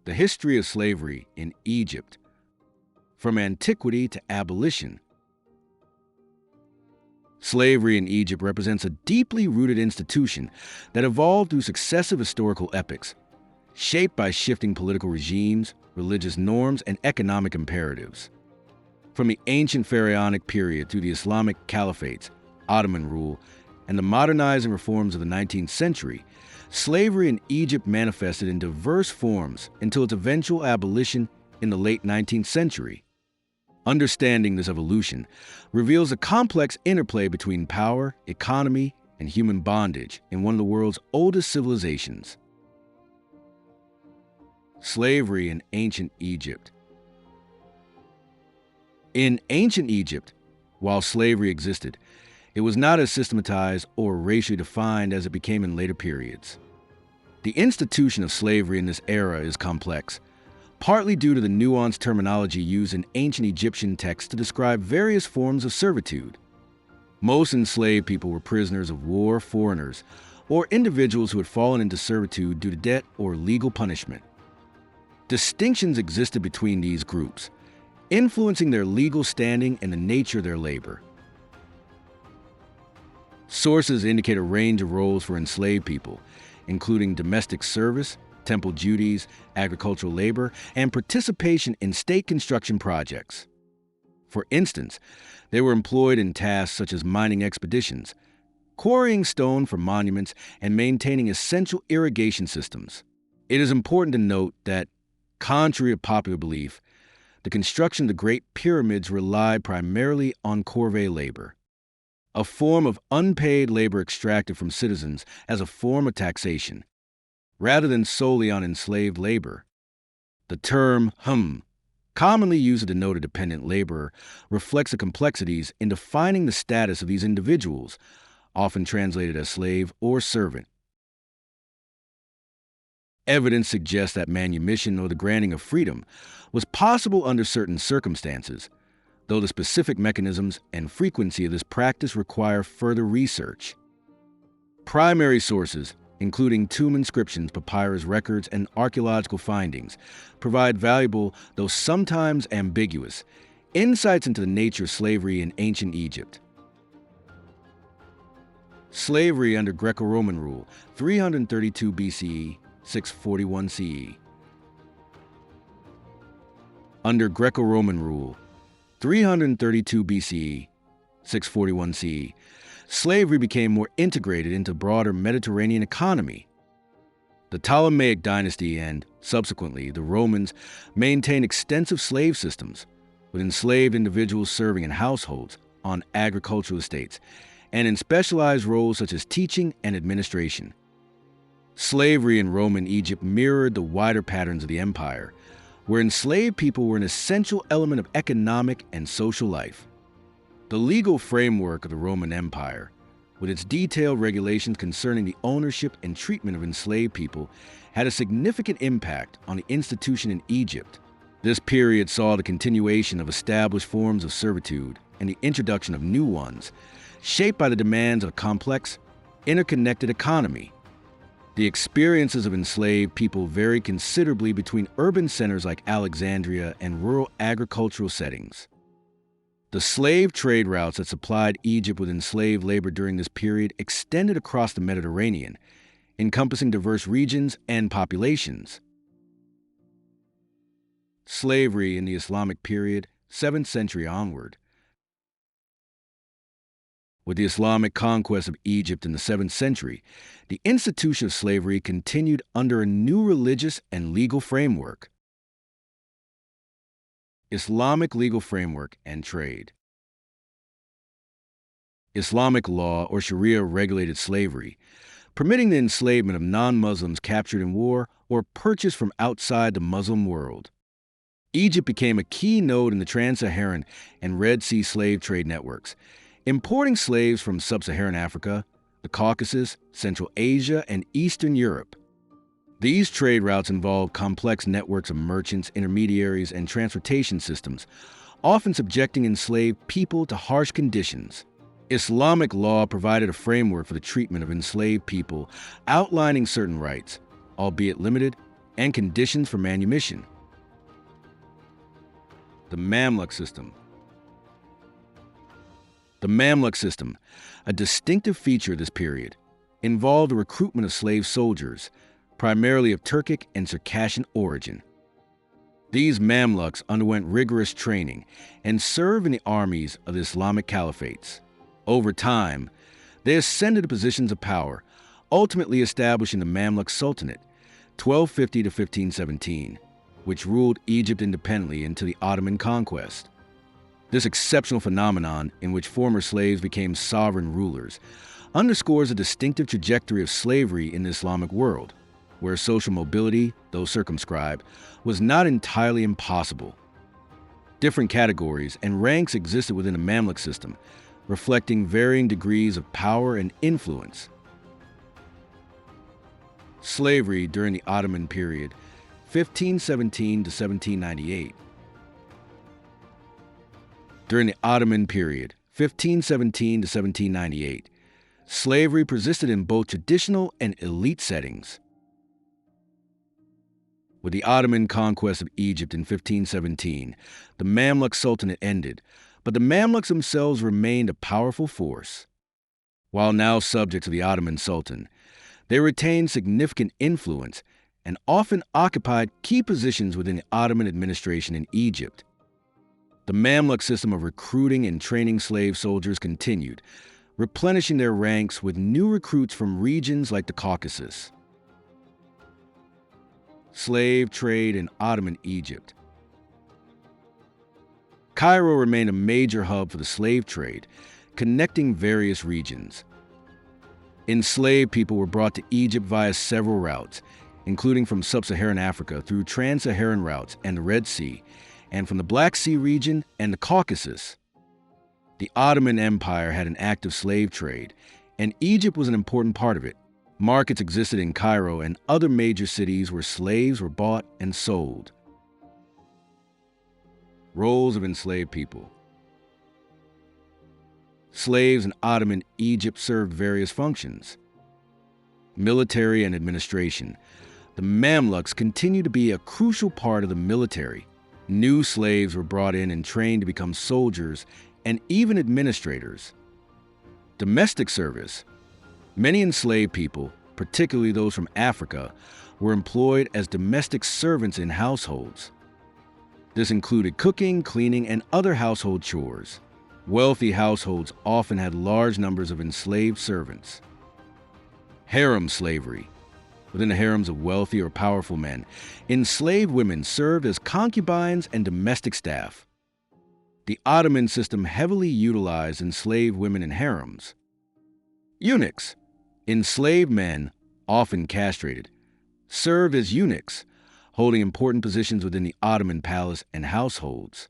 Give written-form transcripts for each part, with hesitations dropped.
The history of slavery in Egypt, from antiquity to abolition. Slavery in Egypt represents a deeply rooted institution that evolved through successive historical epochs, shaped by shifting political regimes, religious norms, and economic imperatives. From the ancient pharaonic period through the Islamic caliphates, Ottoman rule, and the modernizing reforms of the 19th century, slavery in Egypt manifested in diverse forms until its eventual abolition in the late 19th century. Understanding this evolution reveals a complex interplay between power, economy, and human bondage in one of the world's oldest civilizations. Slavery in ancient Egypt. In ancient Egypt, while slavery existed, it was not as systematized or racially defined as it became in later periods. The institution of slavery in this era is complex, partly due to the nuanced terminology used in ancient Egyptian texts to describe various forms of servitude. Most enslaved people were prisoners of war, foreigners, or individuals who had fallen into servitude due to debt or legal punishment. Distinctions existed between these groups, influencing their legal standing and the nature of their labor. Sources indicate a range of roles for enslaved people, including domestic service, temple duties, agricultural labor, and participation in state construction projects. For instance, they were employed in tasks such as mining expeditions, quarrying stone for monuments, and maintaining essential irrigation systems. It is important to note that, contrary to popular belief, the construction of the Great Pyramids relied primarily on corvée labor, a form of unpaid labor extracted from citizens as a form of taxation, rather than solely on enslaved labor. The term commonly used to denote a dependent laborer, reflects the complexities in defining the status of these individuals, often translated as slave or servant. Evidence suggests that manumission or the granting of freedom was possible under certain circumstances, though the specific mechanisms and frequency of this practice require further research. Primary sources, including tomb inscriptions, papyrus records, and archaeological findings, provide valuable, though sometimes ambiguous, insights into the nature of slavery in ancient Egypt. Slavery under Greco-Roman rule, 332 BCE, 641 CE. Under Greco-Roman rule, 332 BCE, 641 CE, slavery became more integrated into broader Mediterranean economy. The Ptolemaic dynasty and, subsequently, the Romans maintained extensive slave systems, with enslaved individuals serving in households, on agricultural estates, and in specialized roles such as teaching and administration. Slavery in Roman Egypt mirrored the wider patterns of the empire, where enslaved people were an essential element of economic and social life. The legal framework of the Roman Empire, with its detailed regulations concerning the ownership and treatment of enslaved people, had a significant impact on the institution in Egypt. This period saw the continuation of established forms of servitude and the introduction of new ones, shaped by the demands of a complex, interconnected economy. The experiences of enslaved people vary considerably between urban centers like Alexandria and rural agricultural settings. The slave trade routes that supplied Egypt with enslaved labor during this period extended across the Mediterranean, encompassing diverse regions and populations. Slavery in the Islamic period, 7th century onward. With the Islamic conquest of Egypt in the 7th century, the institution of slavery continued under a new religious and legal framework. Islamic legal framework and trade. Islamic law or Sharia regulated slavery, permitting the enslavement of non-Muslims captured in war or purchased from outside the Muslim world. Egypt became a key node in the Trans-Saharan and Red Sea slave trade networks, importing slaves from sub-Saharan Africa, the Caucasus, Central Asia, and Eastern Europe. These trade routes involved complex networks of merchants, intermediaries, and transportation systems, often subjecting enslaved people to harsh conditions. Islamic law provided a framework for the treatment of enslaved people, outlining certain rights, albeit limited, and conditions for manumission. The Mamluk system. The Mamluk system, a distinctive feature of this period, involved the recruitment of slave soldiers, primarily of Turkic and Circassian origin. These Mamluks underwent rigorous training and served in the armies of the Islamic caliphates. Over time, they ascended to positions of power, ultimately establishing the Mamluk Sultanate, 1250 to 1517, which ruled Egypt independently until the Ottoman conquest. This exceptional phenomenon, in which former slaves became sovereign rulers, underscores a distinctive trajectory of slavery in the Islamic world, where social mobility, though circumscribed, was not entirely impossible. Different categories and ranks existed within the Mamluk system, reflecting varying degrees of power and influence. Slavery during the Ottoman period, 1517 to 1798. During the Ottoman period, 1517 to 1798, slavery persisted in both traditional and elite settings. With the Ottoman conquest of Egypt in 1517, the Mamluk Sultanate ended, but the Mamluks themselves remained a powerful force. While now subject to the Ottoman Sultan, they retained significant influence and often occupied key positions within the Ottoman administration in Egypt. The Mamluk system of recruiting and training slave soldiers continued, replenishing their ranks with new recruits from regions like the Caucasus. Slave trade in Ottoman Egypt. Cairo remained a major hub for the slave trade, connecting various regions. Enslaved people were brought to Egypt via several routes, including from sub-Saharan Africa through trans-Saharan routes and the Red Sea, and from the Black Sea region and the Caucasus. The Ottoman Empire had an active slave trade, and Egypt was an important part of it. Markets existed in Cairo and other major cities where slaves were bought and sold. Roles of enslaved people. Slaves in Ottoman Egypt served various functions. Military and administration. The Mamluks continued to be a crucial part of the military. New slaves were brought in and trained to become soldiers and even administrators. Domestic service. Many enslaved people, particularly those from Africa, were employed as domestic servants in households. This included cooking, cleaning, and other household chores. Wealthy households often had large numbers of enslaved servants. Harem slavery. Within the harems of wealthy or powerful men, enslaved women served as concubines and domestic staff. The Ottoman system heavily utilized enslaved women in harems. Eunuchs. Enslaved men, often castrated, served as eunuchs, holding important positions within the Ottoman palace and households.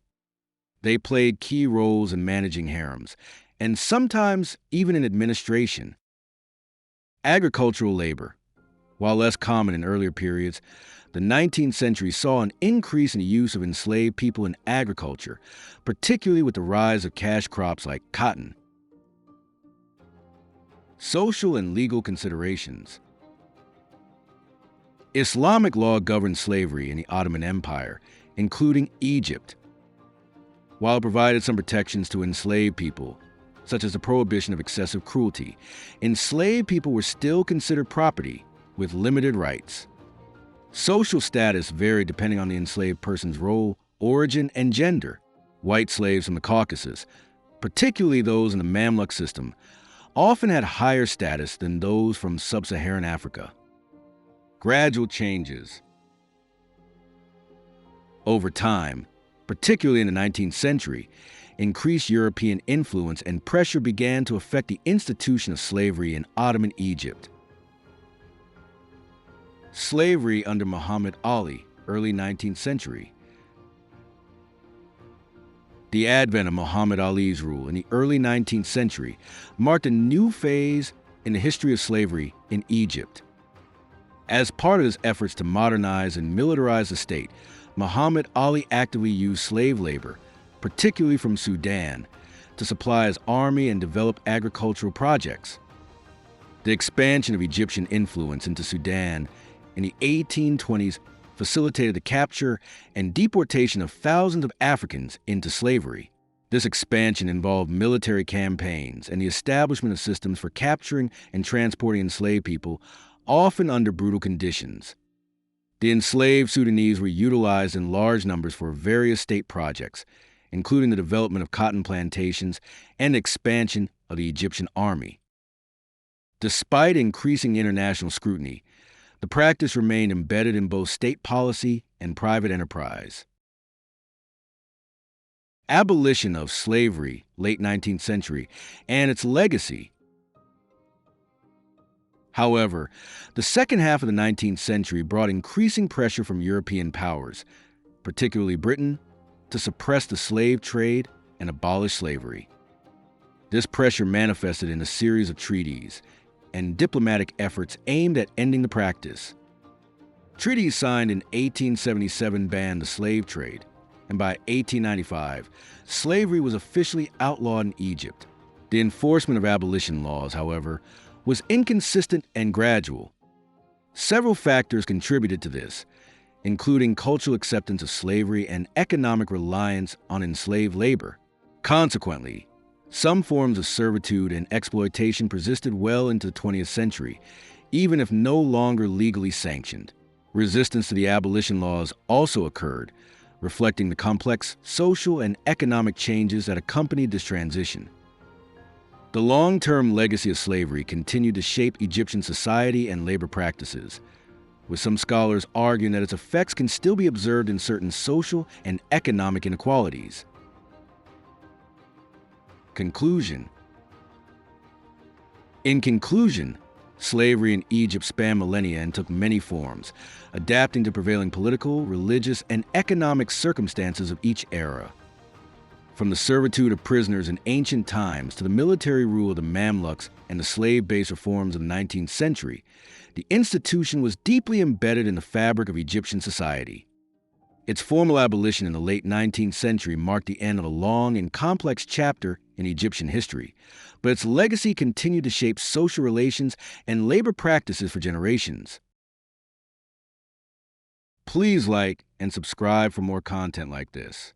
They played key roles in managing harems, and sometimes even in administration. Agricultural labor. While less common in earlier periods, the 19th century saw an increase in the use of enslaved people in agriculture, particularly with the rise of cash crops like cotton. Social and legal considerations. Islamic law governed slavery in the Ottoman Empire, including Egypt. While it provided some protections to enslaved people, such as the prohibition of excessive cruelty, enslaved people were still considered property with limited rights. Social status varied depending on the enslaved person's role, origin, and gender. White slaves from the Caucasus, particularly those in the Mamluk system, often had higher status than those from sub-Saharan Africa. Gradual changes. Over time, particularly in the 19th century, increased European influence and pressure began to affect the institution of slavery in Ottoman Egypt. Slavery under Muhammad Ali, early 19th century. The advent of Muhammad Ali's rule in the early 19th century marked a new phase in the history of slavery in Egypt. As part of his efforts to modernize and militarize the state, Muhammad Ali actively used slave labor, particularly from Sudan, to supply his army and develop agricultural projects. The expansion of Egyptian influence into Sudan in the 1820s facilitated the capture and deportation of thousands of Africans into slavery. This expansion involved military campaigns and the establishment of systems for capturing and transporting enslaved people, often under brutal conditions. The enslaved Sudanese were utilized in large numbers for various state projects, including the development of cotton plantations and expansion of the Egyptian army. Despite increasing international scrutiny, the practice remained embedded in both state policy and private enterprise. Abolition of slavery, late 19th century, and its legacy. However, the second half of the 19th century brought increasing pressure from European powers, particularly Britain, to suppress the slave trade and abolish slavery. This pressure manifested in a series of treaties and diplomatic efforts aimed at ending the practice. Treaties signed in 1877 banned the slave trade, and by 1895, slavery was officially outlawed in Egypt. The enforcement of abolition laws, however, was inconsistent and gradual. Several factors contributed to this, including cultural acceptance of slavery and economic reliance on enslaved labor. Consequently, some forms of servitude and exploitation persisted well into the 20th century, even if no longer legally sanctioned. Resistance to the abolition laws also occurred, reflecting the complex social and economic changes that accompanied this transition. The long-term legacy of slavery continued to shape Egyptian society and labor practices, with some scholars arguing that its effects can still be observed in certain social and economic inequalities. Conclusion. In conclusion, slavery in Egypt spanned millennia and took many forms, adapting to prevailing political, religious, and economic circumstances of each era. From the servitude of prisoners in ancient times to the military rule of the Mamluks and the slave-based reforms of the 19th century, the institution was deeply embedded in the fabric of Egyptian society. Its formal abolition in the late 19th century marked the end of a long and complex chapter in Egyptian history, but its legacy continued to shape social relations and labor practices for generations. Please like and subscribe for more content like this.